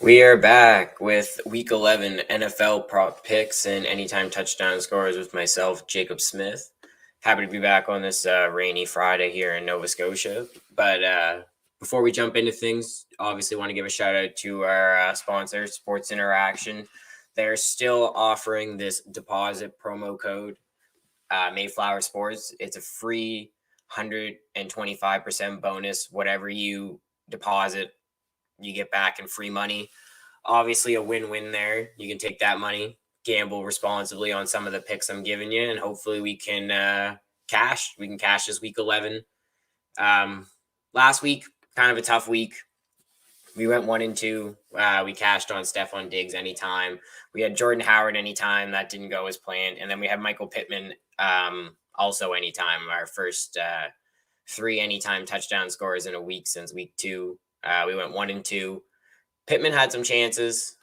We are back with Week 11 NFL prop picks and anytime touchdown scores with myself, Jacob Smith. Happy to be back on this rainy Friday here in Nova Scotia. But before we jump into things, obviously want to give a shout out to our sponsor, Sports Interaction. They're still offering this deposit promo code, Mayflower Sports. It's a free 125% bonus. Whatever you deposit, you get back in free money. Obviously, a win-win there. You can take that money, gamble responsibly on some of the picks I'm giving you, and hopefully we can cash. We can cash this week 11. Last week, kind of a tough week. We went 1-2. We cashed on Stephon Diggs anytime. We had Jordan Howard anytime. That didn't go as planned. And then we had Michael Pittman also anytime. Our first three anytime touchdown scores in a week since week 2. We went 1-2. Pittman had some chances.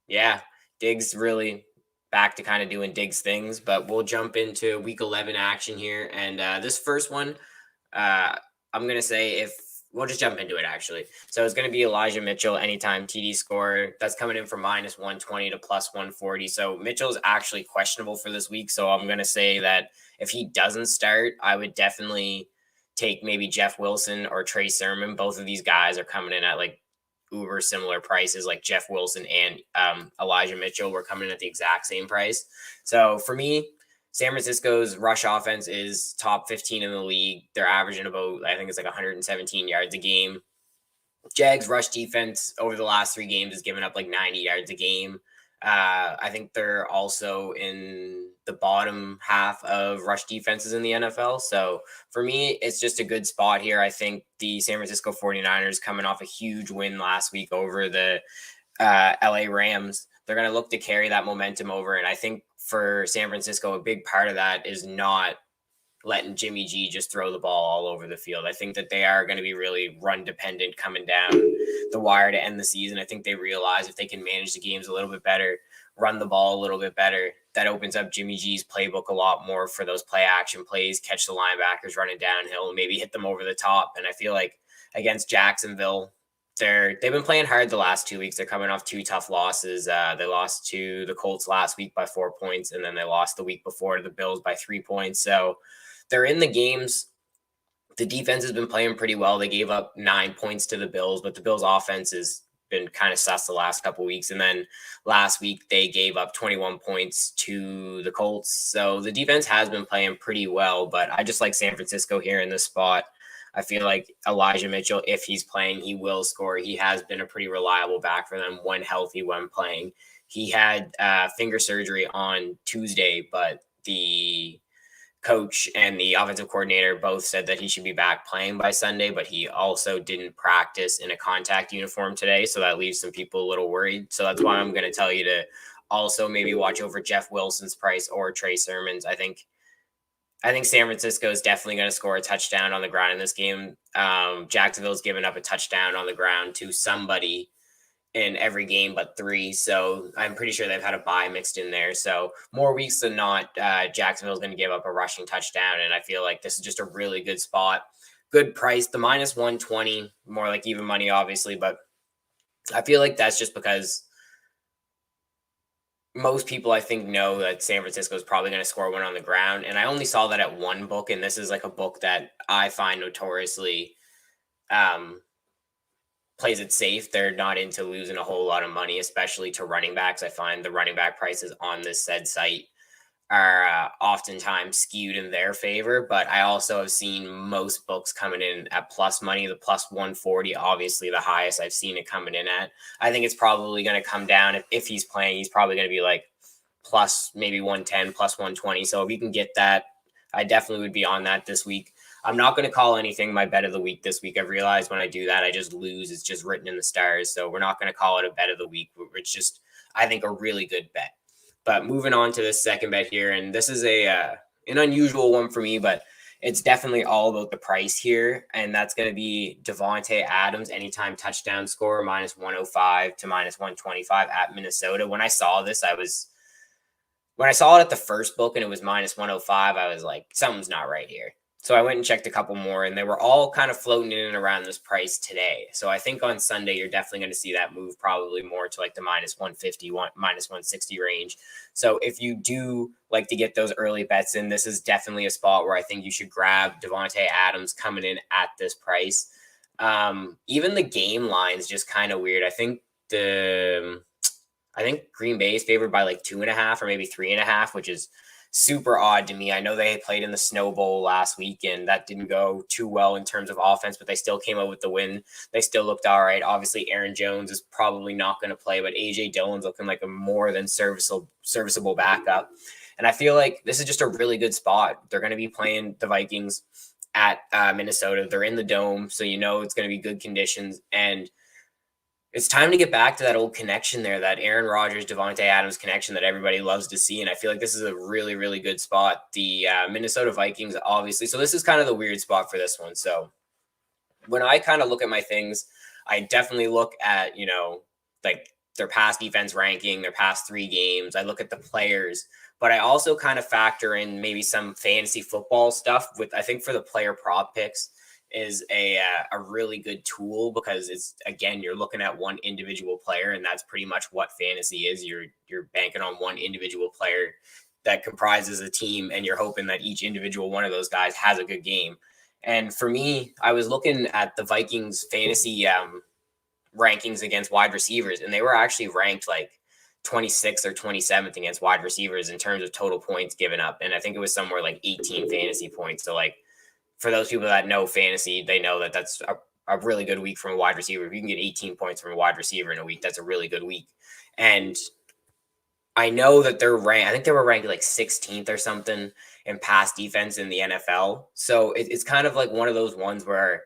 Yeah, Diggs really back to kind of doing Diggs things, but we'll jump into week 11 action here. And this first one, I'm going to say if we'll just jump into it actually. So it's going to be Elijah Mitchell anytime TD score. That's coming in from minus 120 to plus 140. So Mitchell's actually questionable for this week. So I'm going to say that if he doesn't start, I would definitely take maybe Jeff Wilson or Trey Sermon. Both of these guys are coming in at like uber similar prices. Like Jeff Wilson and Elijah Mitchell were coming in at the exact same price. So for me, San Francisco's rush offense is top 15 in the league. They're averaging about, I think it's like 117 yards a game. Jags rush defense over the last 3 games has given up like 90 yards a game. I think they're also in the bottom half of rush defenses in the NFL. So for me, it's just a good spot here. I think the San Francisco 49ers coming off a huge win last week over the LA Rams. They're going to look to carry that momentum over. And I think for San Francisco, a big part of that is not letting Jimmy G just throw the ball all over the field. I think that they are going to be really run dependent coming down the wire to end the season. I think they realize if they can manage the games a little bit better, run the ball a little bit better, that opens up Jimmy G's playbook a lot more for those play action plays, catch the linebackers running downhill, and maybe hit them over the top. And I feel like against Jacksonville, they've been playing hard the last 2 weeks. They're coming off 2 tough losses. They lost to the Colts last week by 4 points, and then they lost the week before to the Bills by 3 points. So they're in the games. The defense has been playing pretty well. They gave up 9 points to the Bills, but the Bills offense has been kind of sus the last couple of weeks. And then last week they gave up 21 points to the Colts. So the defense has been playing pretty well, but I just like San Francisco here in this spot. I feel like Elijah Mitchell, if he's playing, he will score. He has been a pretty reliable back for them when healthy, when playing. He had finger surgery on Tuesday, but the coach and the offensive coordinator both said that he should be back playing by Sunday, but he also didn't practice in a contact uniform today. So that leaves some people a little worried. So that's why I'm going to tell you to also maybe watch over Jeff Wilson's price or Trey Sermon's. I think San Francisco is definitely going to score a touchdown on the ground in this game. Jacksonville's given up a touchdown on the ground to somebody in every game but 3. So I'm pretty sure they've had a bye mixed in there. So more weeks than not, Jacksonville's going to give up a rushing touchdown. And I feel like this is just a really good spot. Good price. The minus 120, more like even money, obviously. But I feel like that's just because most people, I think, know that San Francisco is probably going to score one on the ground. And I only saw that at one book. And this is like a book that I find notoriously plays it safe. They're not into losing a whole lot of money, especially to running backs. I find the running back prices on this said site are oftentimes skewed in their favor, but I also have seen most books coming in at plus money, the plus 140, obviously the highest I've seen it coming in at. I think it's probably going to come down. If he's playing, he's probably going to be like plus maybe 110, plus 120. So if you can get that, I definitely would be on that this week. I'm not going to call anything my bet of the week this week. I've realized when I do that, I just lose. It's just written in the stars. So we're not going to call it a bet of the week. It's just, I think, a really good bet. But moving on to this second bet here, and this is an unusual one for me, but it's definitely all about the price here. And that's going to be Devonta Adams, anytime touchdown score, minus 105 to minus 125 at Minnesota. When I saw this, when I saw it at the first book and it was minus 105, I was like, something's not right here. So I went and checked a couple more, and they were all kind of floating in and around this price today. So I think on Sunday, you're definitely going to see that move probably more to like the minus 150, minus 160 range. So if you do like to get those early bets in, this is definitely a spot where I think you should grab Devonta Adams coming in at this price. Even the game line's just kind of weird. I think Green Bay is favored by like 2.5 or maybe 3.5, which is super odd to me. I know they played in the Snow Bowl last week, and that didn't go too well in terms of offense, but they still came out with the win. They still looked all right. Obviously, Aaron Jones is probably not going to play, but AJ Dillon's looking like a more than serviceable backup. And I feel like this is just a really good spot. They're going to be playing the Vikings at Minnesota. They're in the dome, so you know it's going to be good conditions. And it's time to get back to that old connection there, that Aaron Rodgers, Devonta Adams connection that everybody loves to see. And I feel like this is a really, really good spot. The Minnesota Vikings, obviously. So this is kind of the weird spot for this one. So when I kind of look at my things, I definitely look at, like their past defense ranking, their past 3 games. I look at the players, but I also kind of factor in maybe some fantasy football stuff with, I think for the player prop picks, is a really good tool because it's, again, you're looking at one individual player, and that's pretty much what fantasy is. You're banking on one individual player that comprises a team, and you're hoping that each individual one of those guys has a good game. And for me, I was looking at the Vikings fantasy rankings against wide receivers, and they were actually ranked like 26th or 27th against wide receivers in terms of total points given up. And I think it was somewhere like 18 fantasy points. So like, for those people that know fantasy, they know that that's a really good week from a wide receiver. If you can get 18 points from a wide receiver in a week, that's a really good week. And I know that they're ranked, I think they were ranked like 16th or something in pass defense in the NFL. So it's kind of like one of those ones where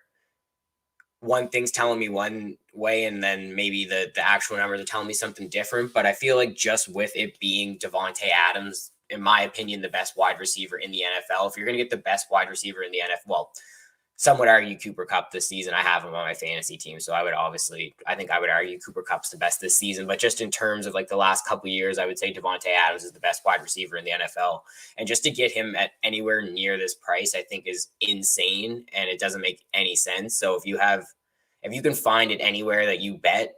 one thing's telling me one way, and then maybe the actual numbers are telling me something different. But I feel like just with it being Devonta Adams, in my opinion, the best wide receiver in the NFL. If you're going to get the best wide receiver in the NFL, well, some would argue Cooper Kupp this season. I have him on my fantasy team, so I would argue Cooper Kupp's the best this season. But just in terms of like the last couple of years, I would say Devonta Adams is the best wide receiver in the NFL. And just to get him at anywhere near this price, I think is insane, and it doesn't make any sense. So if you can find it anywhere that you bet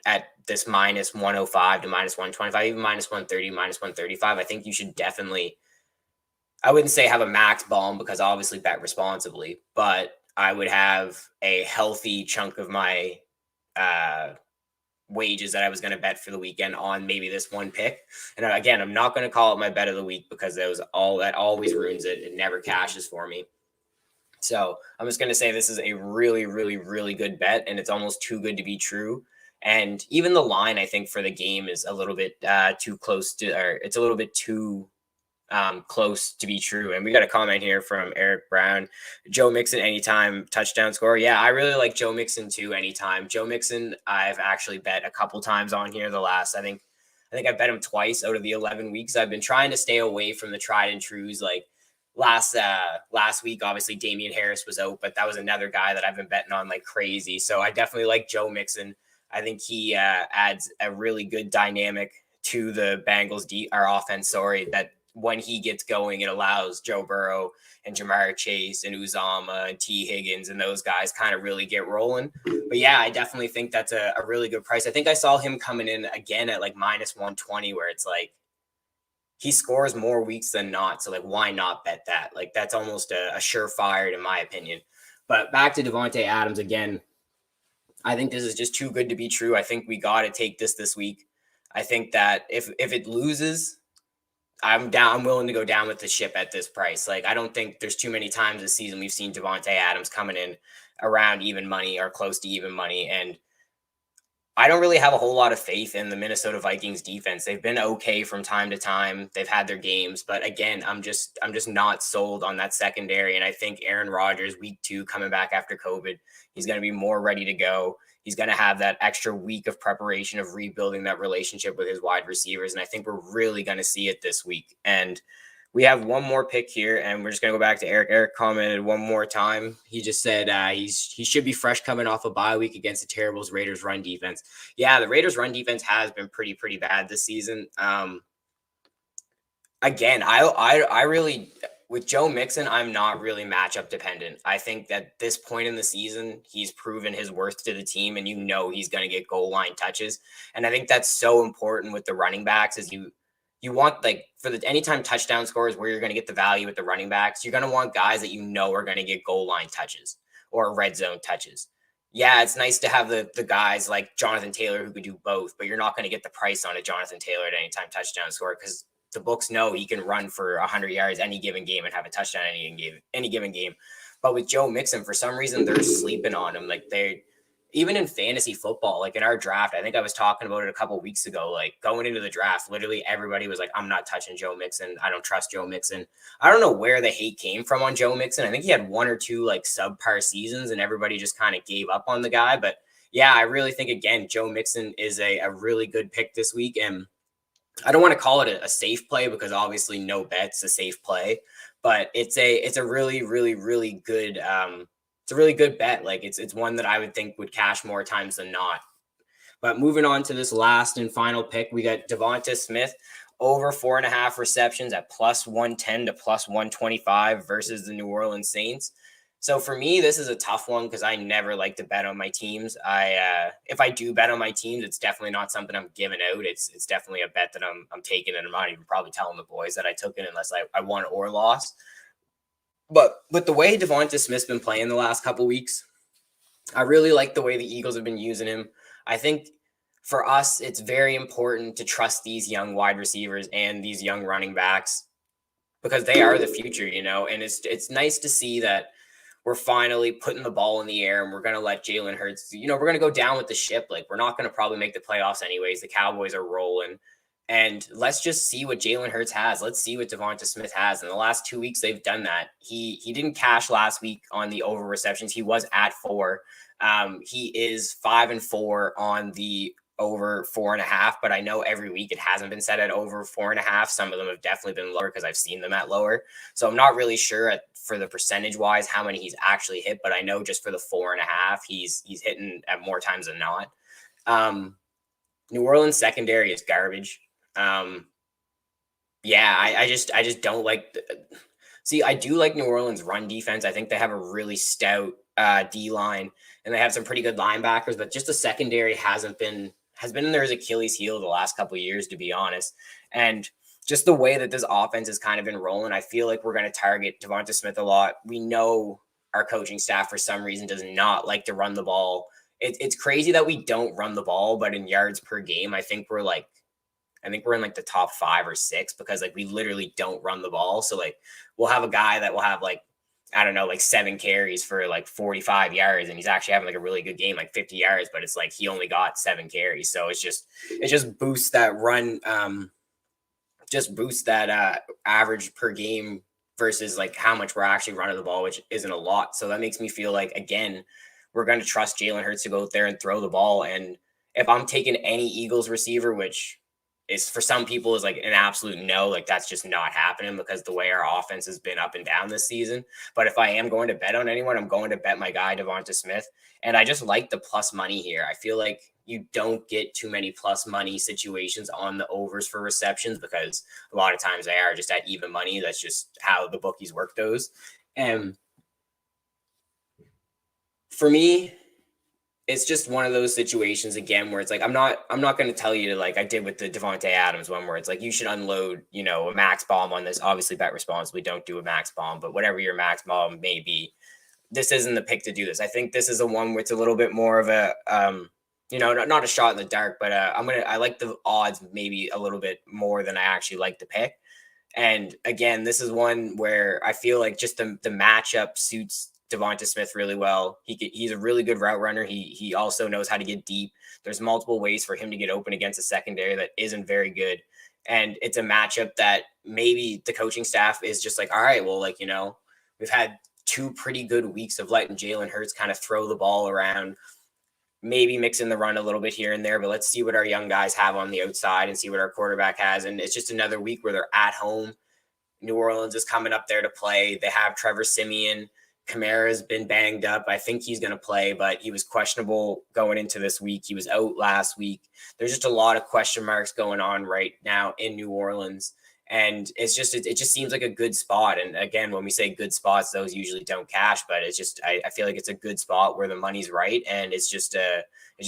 at this minus 105 to minus 125, even minus 130, minus 135, I think you should definitely, I wouldn't say have a max bomb because obviously bet responsibly, but I would have a healthy chunk of my wages that I was going to bet for the weekend on maybe this one pick. And again, I'm not going to call it my bet of the week because that always ruins it. It never cashes for me. So I'm just going to say this is a really, really, really good bet, and it's almost too good to be true. And even the line, I think, for the game is a little bit too close to, or it's a little bit too close to be true. And we got a comment here from Eric Brown. Joe Mixon anytime touchdown score. Yeah, I really like Joe Mixon too anytime. Joe Mixon, I've actually bet a couple times on here the last, I think I bet him twice out of the 11 weeks. I've been trying to stay away from the tried and trues. Like last week, obviously Damian Harris was out, but that was another guy that I've been betting on like crazy. So I definitely like Joe Mixon. I think he adds a really good dynamic to the Bengals offense. That when he gets going, it allows Joe Burrow and Jamar Chase and Uzama and T. Higgins and those guys kind of really get rolling. But yeah, I definitely think that's a really good price. I think I saw him coming in again at like minus 120, where it's like he scores more weeks than not. So like, why not bet that? Like that's almost a surefire in my opinion. But back to Devonta Adams again. I think this is just too good to be true. I think we got to take this week. I think that if it loses, I'm willing to go down with the ship at this price. Like, I don't think there's too many times this season we've seen Devonta Adams coming in around even money or close to even money. And I don't really have a whole lot of faith in the Minnesota Vikings defense. They've been okay from time to time. They've had their games, but again, I'm just not sold on that secondary. And I think Aaron Rodgers, week 2, coming back after COVID, he's going to be more ready to go. He's going to have that extra week of preparation of rebuilding that relationship with his wide receivers. And I think we're really going to see it this week. And we have one more pick here, and we're just going to go back to Eric. Eric commented one more time. He just said he should be fresh coming off a bye week against the terrible Raiders run defense. Yeah, the Raiders run defense has been pretty bad this season. Again, I really with Joe Mixon, I'm not really matchup dependent. I think at this point in the season, he's proven his worth to the team, and he's going to get goal line touches. And I think that's so important with the running backs is you want like for the anytime touchdown scores where you're going to get the value with the running backs, you're going to want guys that are going to get goal line touches or red zone touches. Yeah, it's nice to have the guys like Jonathan Taylor who could do both, but you're not going to get the price on a Jonathan Taylor at any time touchdown score because the books know he can run for 100 yards any given game and have a touchdown any given game. But with Joe Mixon, for some reason, they're sleeping on him. Like even in fantasy football, like in our draft, I think I was talking about it a couple of weeks ago. Like going into the draft, literally everybody was like, "I'm not touching Joe Mixon. I don't trust Joe Mixon." I don't know where the hate came from on Joe Mixon. I think he had one or two like subpar seasons, and everybody just kind of gave up on the guy. But yeah, I really think again, Joe Mixon is a really good pick this week, and I don't want to call it a safe play because obviously no bet's a safe play, but it's a really really good it's a really good bet. Like it's one that I would think would cash more times than not. But moving on to this last and final pick, we got Devonta Smith over 4.5 receptions at plus 110 to plus 125 versus the New Orleans Saints. So for me, this is a tough one because I never like to bet on my teams. If I do bet on my teams, it's definitely not something I'm giving out. It's definitely a bet that I'm taking, and I'm not even probably telling the boys that I took it unless I won or lost. But with the way Devonta Smith's been playing the last couple weeks, I really like the way the Eagles have been using him. I think for us, it's very important to trust these young wide receivers and these young running backs because they are the future, and it's nice to see that we're finally putting the ball in the air and we're going to let Jalen Hurts, we're going to go down with the ship. Like we're not going to probably make the playoffs anyways. The Cowboys are rolling and let's just see what Jalen Hurts has. Let's see what Devonta Smith has. In the last 2 weeks, they've done that. He didn't cash last week on the over receptions. He was at 4. He is 5-4 on the over 4.5, but I know every week it hasn't been set at over 4.5. Some of them have definitely been lower because I've seen them at lower. So I'm not really sure for the percentage wise how many he's actually hit, but I know just for the 4.5, he's hitting at more times than not. New Orleans secondary is garbage. I just don't like. See, I do like New Orleans run defense. I think they have a really stout D line, and they have some pretty good linebackers. But just the secondary has been in their Achilles heel the last couple of years, to be honest. And just the way that this offense has kind of been rolling, I feel like we're going to target Devonta Smith a lot. We know our coaching staff for some reason does not like to run the ball. It's crazy that we don't run the ball, but in yards per game, I think we're in like the top 5 or 6 because like we literally don't run the ball. So like we'll have a guy that will have like, I don't know, like 7 carries for like 45 yards. And he's actually having like a really good game, like 50 yards, but it's like he only got 7 carries. So it just boosts that run, average per game versus like how much we're actually running the ball, which isn't a lot. So that makes me feel like, again, we're going to trust Jalen Hurts to go out there and throw the ball. And if I'm taking any Eagles receiver, which is for some people is like an absolute no, like that's just not happening because the way our offense has been up and down this season. But if I am going to bet on anyone, I'm going to bet my guy Devonta Smith. And I just like the plus money here. I feel like you don't get too many plus money situations on the overs for receptions because a lot of times they are just at even money. That's just how the bookies work those. And for me, it's just one of those situations again where it's like I'm not going to tell you to like I did with the Devonta Adams one where it's like you should unload a max bomb on this. Obviously, bet responsibly. Don't do a max bomb, but whatever your max bomb may be, this isn't the pick to do this. I think this is a one where it's a little bit more of a not a shot in the dark, but I like the odds maybe a little bit more than I actually like the pick. And again, this is one where I feel like just the matchup suits Devonta Smith really well. He's a really good route runner. He also knows how to get deep. There's multiple ways for him to get open against a secondary that isn't very good. And it's a matchup that maybe the coaching staff is just like, all right, well, like, we've had 2 pretty good weeks of letting Jalen Hurts kind of throw the ball around, maybe mixing the run a little bit here and there, but let's see what our young guys have on the outside and see what our quarterback has. And it's just another week where they're at home. New Orleans is coming up there to play. They have Trevor Siemian. Kamara's been banged up. I think he's going to play, but he was questionable going into this week. He was out last week. There's just a lot of question marks going on right now in New Orleans. And it's just it just seems like a good spot. And again, when we say good spots, those usually don't cash, but it's just I feel like it's a good spot where the money's right, and it's just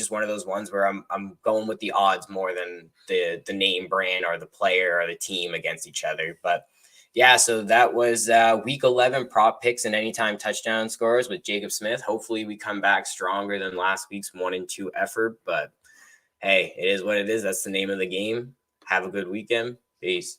one of those ones where I'm going with the odds more than the name brand or the player or the team against each other. But yeah, so that was week 11 prop picks and anytime touchdown scores with Jacob Smith. Hopefully we come back stronger than last week's 1-2 effort, but hey, it is what it is. That's the name of the game. Have a good weekend. Peace.